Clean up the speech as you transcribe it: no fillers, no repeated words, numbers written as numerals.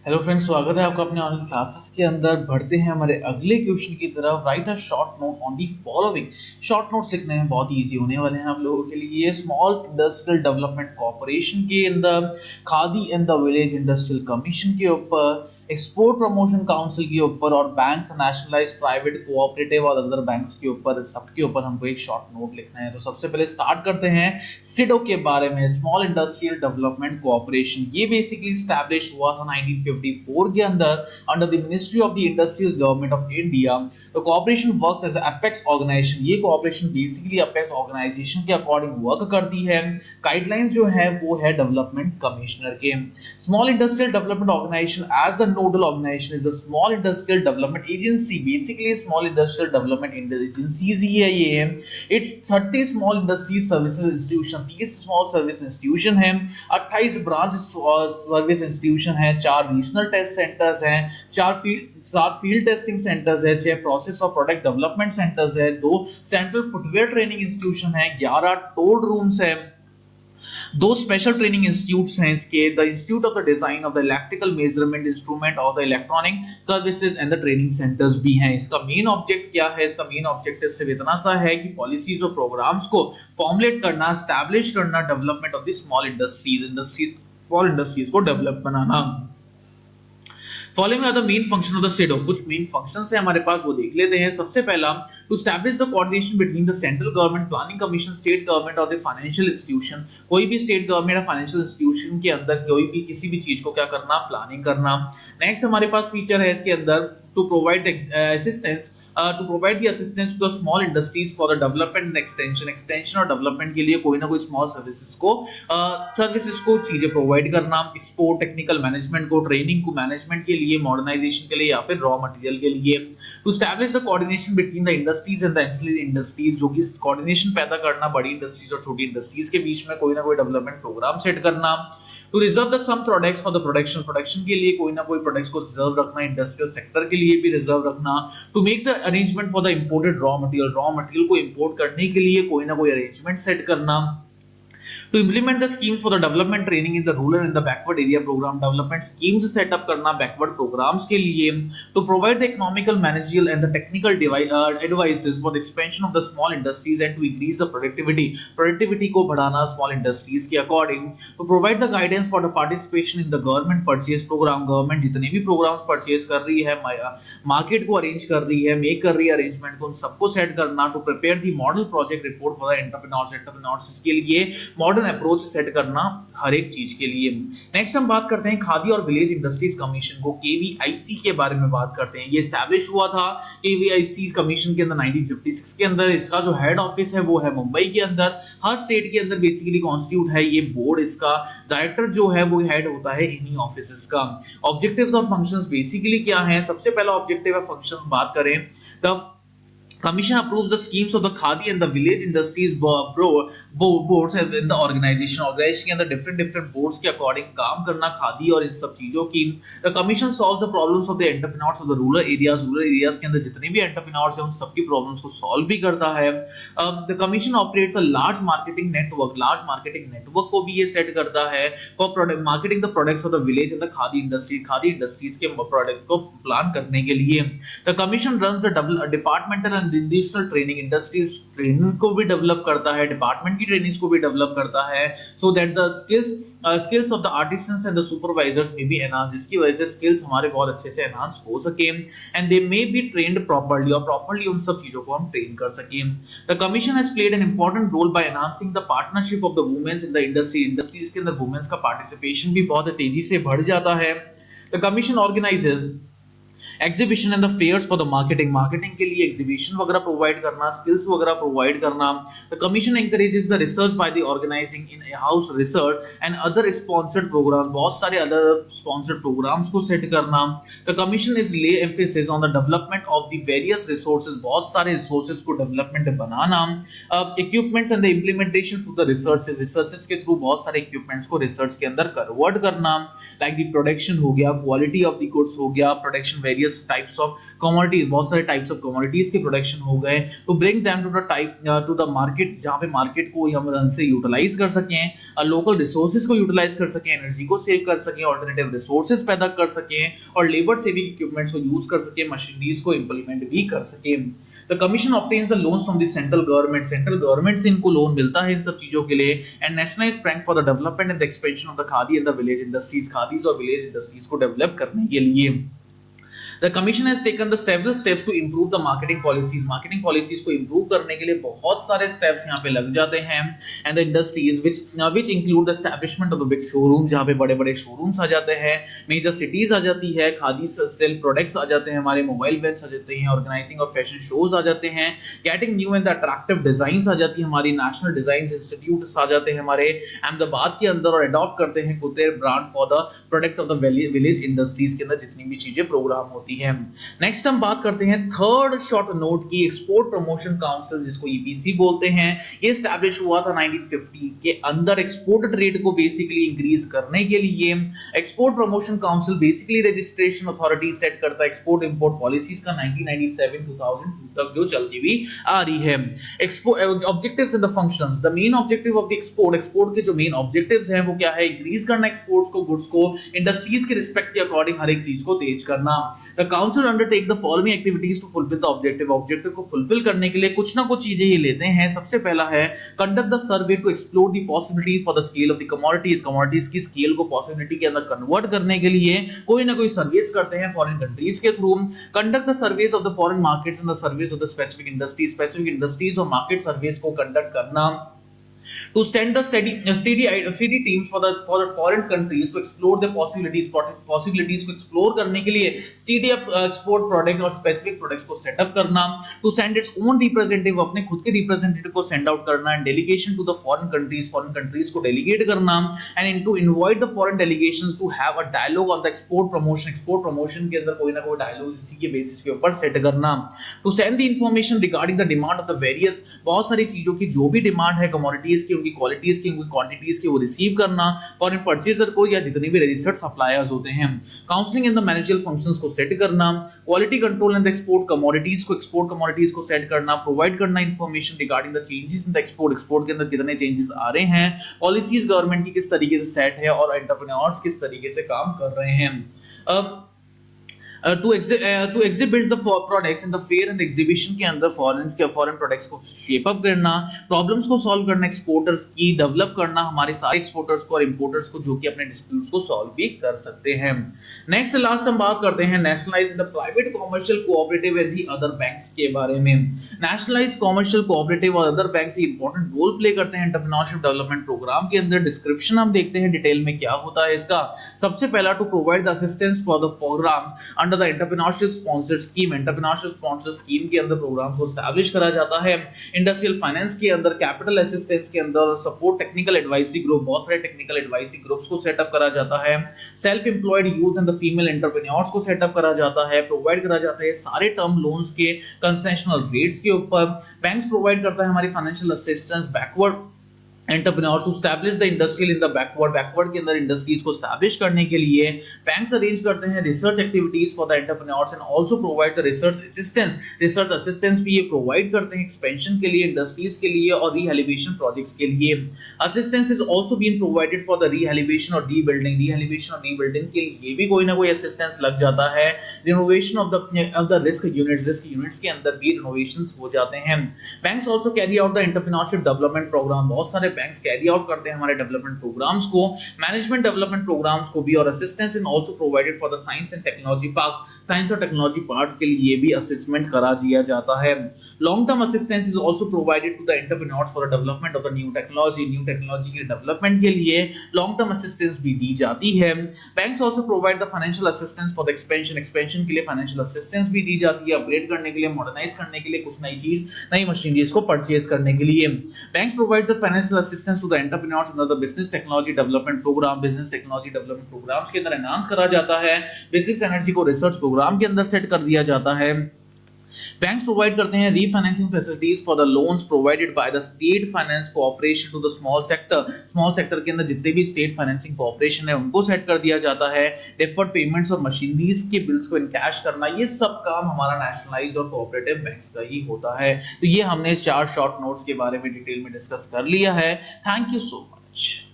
Hello friends, स्वागत है आपका अपने ऑनलाइन क्लासेस के अंदर। बढ़ते हैं हमारे अगले क्वेश्चन की तरफ। Right a short note on the following. Short notes लिखने हैं, बहुत इजी होने वाले हैं आप लोगों के लिए। स्मॉल इंडस्ट्रियल डेवलपमेंट कॉर्पोरेशन के अंदर, khadi and the village industrial commission के ऊपर, एक्सपोर्ट प्रमोशन काउंसिल के ऊपर और बैंक्स नेशनलाइज्ड प्राइवेट कोऑपरेटिव और अदर बैंक्स के ऊपर, सबके ऊपर हमको एक शॉर्ट नोट लिखना है। तो सबसे पहले स्टार्ट करते हैं सिडो के बारे में। स्मॉल इंडस्ट्रियल डेवलपमेंट कॉर्पोरेशन ये बेसिकली स्टैब्लिश हुआ था 1954 के अंदर under the ministry of the industries government of India. तो corporation works as apex organisation. ये कॉर्पोरेशन बेसिकली एपेक्स ऑर्गेनाइजेशन के अकॉर्डिंग वर्क करती है। गाइडलाइंस जो है वो है डेवलपमेंट कमिश्नर के। Small industrial development organisation as the nodal organisation is the small industrial development agency. Basically small industrial development agencies ही है ये। It's 30 small industries services institution, 30 small service institution है, 28 ब्रांच सर्विस इंस्टीट्यूशन है, 4 regional test centres हैं, 7 field testing centres है, 6 process और product development centres है, 2 central footwear training institution है, 11 टोल रूम्स है, 2 स्पेशल ट्रेनिंग इंस्टीट्यूट्स हैं इसके, the institute of the design of the electrical measurement instrument और the electronic services and the training centres भी हैं। इसका मेन ऑब्जेक्ट क्या है? इसका मेन ऑब्जेक्टिव सिर्फ इतना सा है कि पॉलिसीज और प्रोग्राम्स को फॉर्मुलेट करना, एस्टैब्लिश करना, development of the small industries को डेवलप बनाना। Following are the main function of the SIDO. कुछ मेन फंक्शंस है हमारे पास, वो देख लेते हैं। सबसे पहला, to establish the coordination between the central government, planning commission, state government और द फाइनेंशियल इंस्टीट्यूशन। कोई भी स्टेट गवर्नमेंट या फाइनेंशियल इंस्टीट्यूशन के अंदर कोई भी किसी भी चीज को क्या करना, प्लानिंग करना। नेक्स्ट हमारे पास फीचर है इसके अंदर, to provide the assistance to provide the assistance to the small industries for the development and extension और development के लिए कोई ना कोई small services को चीजें प्रोवाइड करना। एक्सपोर्ट टेक्निकल मैनेजमेंट को, ट्रेनिंग को, मैनेजमेंट के लिए, मॉडर्नाइजेशन के लिए या फिर रॉ मटेरियल के लिए। To establish the coordination between the industries and the ancillary industries, जो कि कोऑर्डिनेशन पैदा करना बड़ी इंडस्ट्रीज और छोटी इंडस्ट्रीज के बीच में कोई ना कोई डेवलपमेंट प्रोग्राम सेट करना। To reserve the some products for the production के लिए कोई ना कोई प्रोडक्ट्स को रिजर्व रखना, इंडस्ट्रियल सेक्टर के लिए भी रिजर्व रखना। To make the arrangement for the imported raw material को इंपोर्ट करने के लिए कोई ना कोई अरेंजमेंट सेट करना। To implement the schemes for the development training in the rural and the backward area program, development schemes set up करना backward programs के लिए। To provide the economical, managerial and the technical advices for the expansion of the small industries and to increase the productivity को बढ़ाना small industries के according। To provide the guidance for the participation in the government purchase program, government जितने भी programs purchase कर रही है, market को arrange कर रही है, make कर रही है arrangement को, उन सबको set करना। To prepare the model project report for the entrepreneurs इसके लिए मॉडर्न अप्रोच सेट करना हर एक चीज के लिए। नेक्स्ट हम बात करते हैं खादी और विलेज इंडस्ट्रीज कमीशन को, केवीआईसी के बारे में बात करते हैं। ये एस्टैब्लिश हुआ था केवीआईसी कमीशन के अंदर 1956 के अंदर। इसका जो हेड ऑफिस है वो है मुंबई के अंदर। हर स्टेट के अंदर बेसिकली कॉन्स्टिट्यूट है ये बोर्ड। इसका डायरेक्टर जो है वो हेड होता है इन्हीं ऑफिसेस का। ऑब्जेक्टिव्स और फंक्शंस बेसिकली क्या है? सबसे पहला ऑब्जेक्टिव है फंक्शन बात करें, the Commission approves the schemes of the Khadi and the village industries boards in the organization के अंदर different boards के according काम करना खादी और इन सब चीजों की। The commission solves the problems of the entrepreneurs of the rural areas के अंदर जितने भी entrepreneurs हैं उन सबकी problems को solve भी करता है। The commission operates a large marketing network को भी ये set करता है for marketing the products of the village and the khadi industries के product को plan करने के लिए। The commission runs the departmental and industrial training, industries training को भी डेवलप करता है, डिपार्टमेंट की ट्रेनिंग्स को भी डेवलप करता है, so that the skills of the artisans and the supervisors में भी एनहांस, जिसकी वजह से स्किल्स हमारे बहुत अच्छे से एनहांस हो सके and they may be trained properly, और प्रॉपर्ली उन सब चीजों को हम ट्रेन कर सके। The commission has played an important role by enhancing the partnership of the womens in the industries के अंदर वुमेन्स का पार्टिसिपेशन भी बहुत तेजी से बढ़ जाता है। The commission organises exhibition and the fairs for the marketing के लिए एग्जीबिशन वगैरह प्रोवाइड करना, स्किल्स वगैरह प्रोवाइड करना। The commission encourages the research by the organising in house research and other sponsored programme, बहुत सारे अदर स्पॉन्सर्ड प्रोग्राम्स को set करना। The commission is lay emphasis on the development of the various resources, बहुत सारे resources को development बनाना। Equipments and the implementation through the researches के through बहुत सारे इक्विपमेंट्स को रिसर्च के अंदर कन्वर्ट करना, लाइक द प्रोडक्शन हो गया, क्वालिटी ऑफ द गुड्स हो गया, production various types of commodities, बहुत सारे टाइप्स ऑफ कमोडिटीज के प्रोडक्शन हो गए, to bring them to the market, जहां पे मार्केट को हम ढंग से यूटिलाइज कर सकें, लोकल रिसोर्सेज को यूटिलाइज कर सकें, एनर्जी को सेव कर सकें, ऑल्टरनेटिव रिसोर्सेज पैदा कर सकें और लेबर सेविंग इक्विपमेंट्स को यूज कर सकें, मशीनरीज को इंप्लीमेंट भी कर सकें। The commission obtains the loans from the central government, central government से इनको लोन मिलता है इन सब चीजों के लिए, and nationalise bank for the development and the expansion of the khadi and the village industries, khadis और विलेज इंडस्ट्रीज को डेवलप करने के लिए। The Commission has taken the several steps to improve the marketing policies. Marketing policies को improve करने के लिए बहुत सारे steps यहाँ पे लग जाते हैं, and the industries which include the establishment of the big showrooms, जहाँ पे बड़े-बड़े showrooms आ जाते हैं, major cities आ जाती है, खादी sell products आ जाते हैं, हमारे मोबाइल वैन्स आ जाते हैं, organizing of fashion shows आ जाते हैं, getting new and the attractive designs आ जाती है, हमारी national designs institutes आ जाते हैं हमारे अहमदाबाद के अंदर और adopt करते हैं कुतेर brand for the product of the village industries के अंदर जितनी भी चीजें प्रोग्राम होती है। नेक्स्ट हम बात करते हैं थर्ड शॉर्ट नोट की, एक्सपोर्ट प्रमोशन काउंसिल जिसको ईपीसी बोलते हैं। ये एस्टैब्लिश हुआ था 1950 के अंदर एक्सपोर्ट ट्रेड को बेसिकली इंक्रीज करने के लिए। Export promotion council basically registration authority set करता है एक्सपोर्ट इंपोर्ट पॉलिसीज का 1997-2002 तक जो चलती हुई आ रही है। Export objectives and the functions, the main objective of the export के जो मेन ऑब्जेक्टिव्स हैं वो क्या है, इंक्रीज करना एक्सपोर्ट्स को, गुड्स को इंडस्ट्रीज के रिस्पेक्ट के अकॉर्डिंग हर एक चीज को तेज करना। The council undertake the following activities to fulfil the objective को फुलफिल करने के लिए कुछ ना कुछ चीजें ये लेते हैं। सबसे पहला है conduct the survey to explore the possibilities for the scale of the commodities की स्केल को पॉसिबिलिटी के अंदर कन्वर्ट करने के लिए कोई ना कोई सर्वेस करते हैं फॉरेन कंट्रीज के through. Conduct the surveys of the foreign markets and the surveys of the specific industries और मार्केट सर्वेस को कंडक्ट करना। To send the steady teams for the foreign countries to explore the possibilities को explore करने के लिए steady export product और specific products को set up करना। To send its own representative, अपने खुद के representative को send out करना, and delegation to the foreign countries को delegate करना, and to invite the foreign delegations to have a dialogue on the export promotion के अंदर कोई ना कोई dialogue इसी के basis के ऊपर set करना। To send the information regarding the demand of the various, बहुत सारी चीजों की जो भी demand है commodities की, उनकी क्वालिटीज की, उनकी क्वांटिटीज की, वो रिसीव करना फॉरेन परचेजर को या जितने भी रजिस्टर्ड सप्लायर्स होते हैं। Counselling and the managerial functions को सेट करना। Quality control and export commodities को सेट करना। प्रोवाइड करना information regarding the changes in the export के अंदर कितने चेंजेस आ रहे हैं, पॉलिसीज गवर्नमेंट की किस तरीके से सेट है और एंटरप्रेन्योर्स किस तरीके से काम कर रहे हैं। to exhibit the products in the fair and exhibition के अंदर foreign products को shape up करना, problems को solve करना, exporters की develop करना, हमारे सारे exporters को और importers को जो कि अपने disputes को solve भी कर सकते हैं। Next last हम बात करते हैं nationalize the private commercial cooperative and the other banks के बारे में। nationalize commercial cooperative और other banks important role play करते हैं entrepreneurship development program के अंदर। description हम देखते हैं डिटेल में क्या होता है इसका। सबसे पहला to provide the assistance for the program under the entrepreneurship sponsored scheme. Entrepreneurship sponsored scheme के अंदर प्रोग्राम्स को एस्टैब्लिश करा जाता है। इंडस्ट्रियल फाइनेंस के अंदर, कैपिटल असिस्टेंस के अंदर, सपोर्ट टेक्निकल एडवाइजरी ग्रुप, बहुत सारे टेक्निकल एडवाइजरी ग्रुप्स को सेटअप करा जाता है। Self employed youth and the female entrepreneurs को सेटअप करा जाता है। प्रोवाइड करा जाता है सारे टर्म लोन्स के कंसेशनल रेट्स के ऊपर। बैंक्स प्रोवाइड करता है हमारी financial assistance backward entrepreneurs to establish the industrial in the backward के अंदर इंडस्ट्रीज को एस्टैब्लिश करने के लिए। बैंक्स अरेंज करते हैं research activities for the entrepreneurs and also provide the research assistance भी ये प्रोवाइड करते हैं एक्सपेंशन के लिए, इंडस्ट्रीज के लिए और रिहैबिलिटेशन प्रोजेक्ट्स के लिए। Assistance is also being provided for the rehabilitation और रीबिल्डिंग के लिए भी कोई ना कोई असिस्टेंस लग जाता है। Renovation of the risk units के अंदर भी रिनोवेशंस हो जाते हैं। Banks also carry out the entrepreneurship development programme, बहुत सारे बैंक्स कैरी आउट करते हैं हमारे डेवलपमेंट प्रोग्राम्स को, मैनेजमेंट डेवलपमेंट प्रोग्राम्स को भी, और assistance in also provided for the science and technology park, science और टेक्नोलॉजी पार्ट्स के लिए भी असेसमेंट करा दिया जाता है। Long term assistance is also provided to the entrepreneurs for the development of the new technology के डेवलपमेंट के लिए लॉन्ग टर्म असिस्टेंस भी दी जाती है। Banks also provide the financial assistance for the expansion के लिए फाइनेंशियल असिस्टेंस भी दी जाती है, अपग्रेड करने के लिए, मॉडर्नाइज करने के लिए, कुछ नई मशीनरीज को परचेज करने के लिए। Banks provide the financial assistance to the entrepreneurs under the business technology development programmes के अंदर एनहांस करा जाता है। बिजनेस एनर्जी को रिसर्च प्रोग्राम के अंदर सेट कर दिया जाता है। बैंक्स प्रोवाइड करते हैं refinancing facilities for the loans provided by the state finance cooperation to the small sector. Small sector के अंदर जितने भी स्टेट फाइनेंसिंग कोऑपरेशन है उनको सेट कर दिया जाता है। डिफर्ड पेमेंट्स और मशीनरीज के बिल्स को इनकैश करना, ये सब काम हमारा नेशनलाइज्ड और कोऑपरेटिव बैंक्स का ही होता है। तो ये हमने 4 शॉर्ट नोट्स के बारे में डिटेल में डिस्कस कर लिया है। Thank you so much.